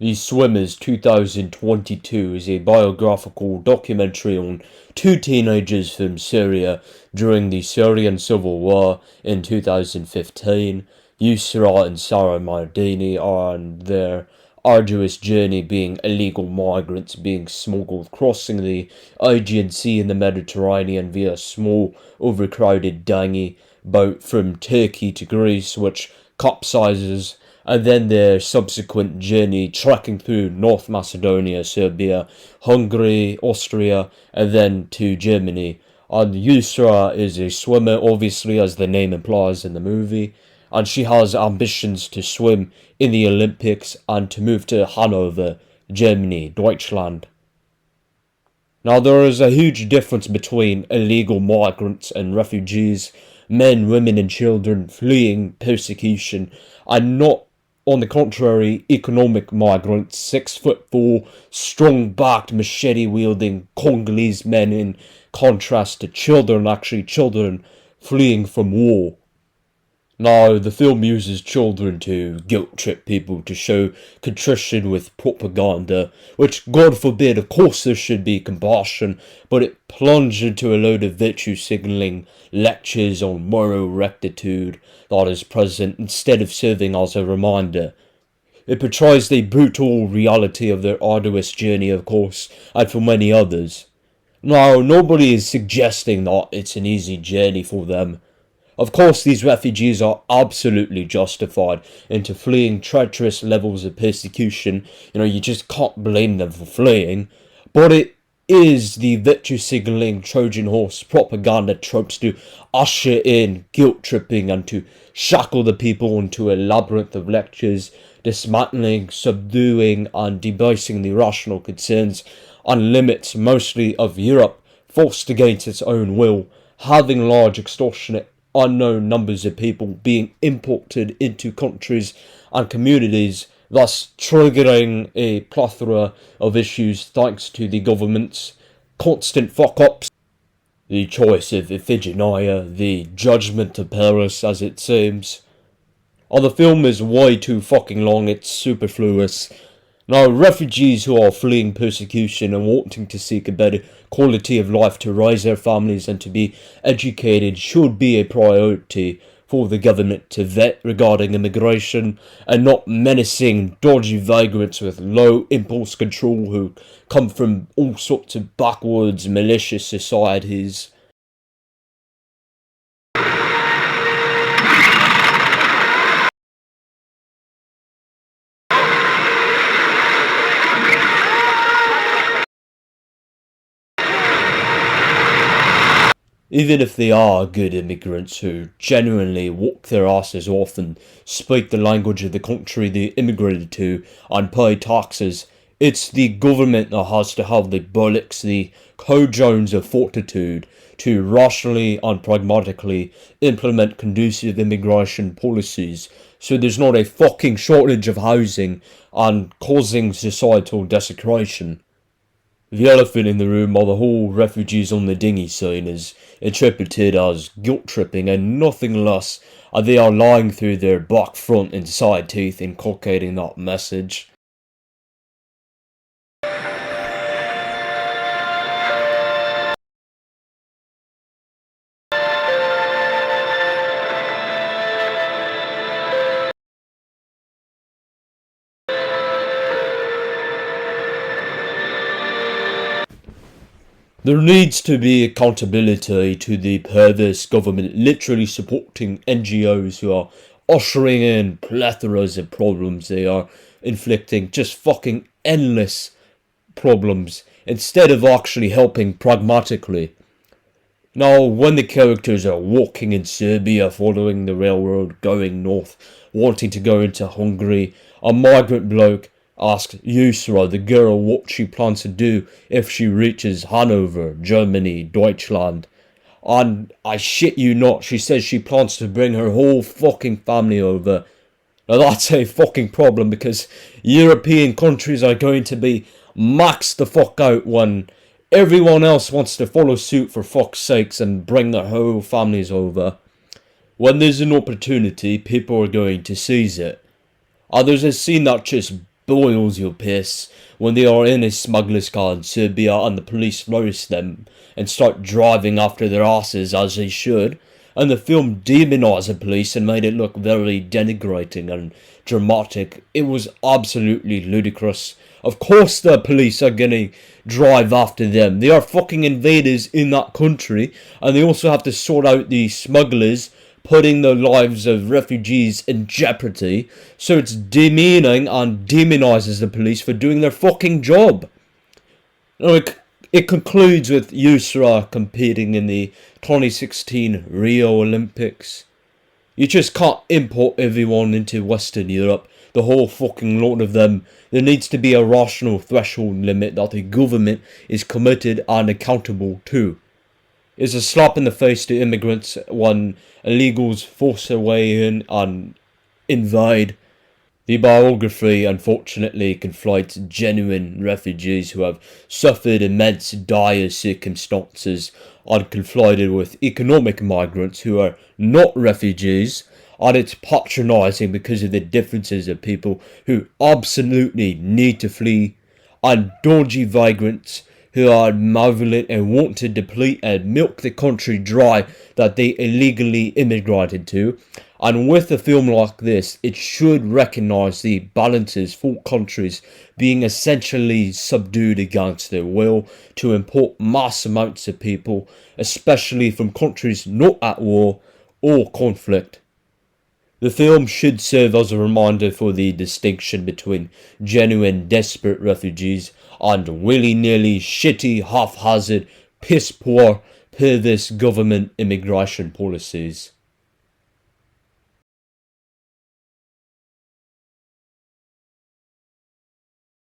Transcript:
The Swimmers 2022 is a biographical documentary on two teenagers from Syria during the Syrian Civil War in 2015. Yusra and Sarah Mardini are on their arduous journey being illegal migrants being smuggled crossing the Aegean Sea in the Mediterranean via a small overcrowded dinghy boat from Turkey to Greece, which capsizes, and then their subsequent journey trekking through North Macedonia, Serbia, Hungary, Austria, and then to Germany. And Yusra is a swimmer, obviously, as the name implies in the movie, and she has ambitions to swim in the Olympics and to move to Hanover, Germany, Deutschland. Now, there is a huge difference between illegal migrants and refugees, men, women, and children fleeing persecution, and not, on the contrary, economic migrants, 6'4", strong-backed, machete-wielding Congolese men, in contrast to children fleeing from war. Now, the film uses children to guilt-trip people to show contrition with propaganda, which, God forbid, of course there should be compassion, but it plunged into a load of virtue-signalling lectures on moral rectitude that is present instead of serving as a reminder. It portrays the brutal reality of their arduous journey, of course, and for many others. Now, nobody is suggesting that it's an easy journey for them. Of course, these refugees are absolutely justified into fleeing treacherous levels of persecution. You just can't blame them for fleeing. But it is the virtue-signalling Trojan horse propaganda tropes to usher in guilt-tripping and to shackle the people into a labyrinth of lectures, dismantling, subduing, and debasing the rational concerns and limits mostly of Europe, forced against its own will, having large extortionate unknown numbers of people being imported into countries and communities, thus triggering a plethora of issues thanks to the government's constant fuck-ups. The choice of Iphigenia, the judgment of Paris as it seems. The film is way too fucking long, it's superfluous. Now, refugees who are fleeing persecution and wanting to seek a better quality of life to raise their families and to be educated should be a priority for the government to vet regarding immigration, and not menacing dodgy vagrants with low impulse control who come from all sorts of backwoods malicious societies. Even if they are good immigrants who genuinely walk their asses off and speak the language of the country they immigrated to and pay taxes, it's the government that has to have the bullocks, the cojones of fortitude to rationally and pragmatically implement conducive immigration policies so there's not a fucking shortage of housing and causing societal desecration. The elephant in the room are the whole refugees on the dinghy scene is interpreted as guilt-tripping and nothing less, and they are lying through their back, front and side teeth inculcating that message. There needs to be accountability to the perverse government literally supporting NGOs who are ushering in plethoras of problems. They are inflicting just fucking endless problems instead of actually helping pragmatically. Now, when the characters are walking in Serbia, following the railroad, going north, wanting to go into Hungary, a migrant bloke asks Yusra, the girl, what she plans to do if she reaches Hanover, Germany, Deutschland. And I shit you not, she says she plans to bring her whole fucking family over. Now that's a fucking problem because European countries are going to be maxed the fuck out when everyone else wants to follow suit for fuck's sakes and bring their whole families over. When there's an opportunity, people are going to seize it. There's a scene that just boils your piss when they are in a smuggler's car in Serbia and the police notice them and start driving after their asses as they should. And the film demonised the police and made it look very denigrating and dramatic. It was absolutely ludicrous. Of course the police are gonna drive after them. They are fucking invaders in that country, and they also have to sort out the smugglers putting the lives of refugees in jeopardy. So it's demeaning and demonises the police for doing their fucking job. It concludes with Yusra competing in the 2016 Rio Olympics. You just can't import everyone into Western Europe, the whole fucking lot of them. There needs to be a rational threshold limit that the government is committed and accountable to. It's a slap in the face to immigrants when illegals force their way in and invade. The biography unfortunately conflates genuine refugees who have suffered immense dire circumstances and conflated with economic migrants who are not refugees, and it's patronising because of the differences of people who absolutely need to flee and dodgy vagrants who are malevolent and want to deplete and milk the country dry that they illegally immigrated to. And with a film like this, it should recognise the balances for countries being essentially subdued against their will to import mass amounts of people, especially from countries not at war or conflict. The film should serve as a reminder for the distinction between genuine desperate refugees and willy-nilly shitty, haphazard, piss-poor, perverse government immigration policies.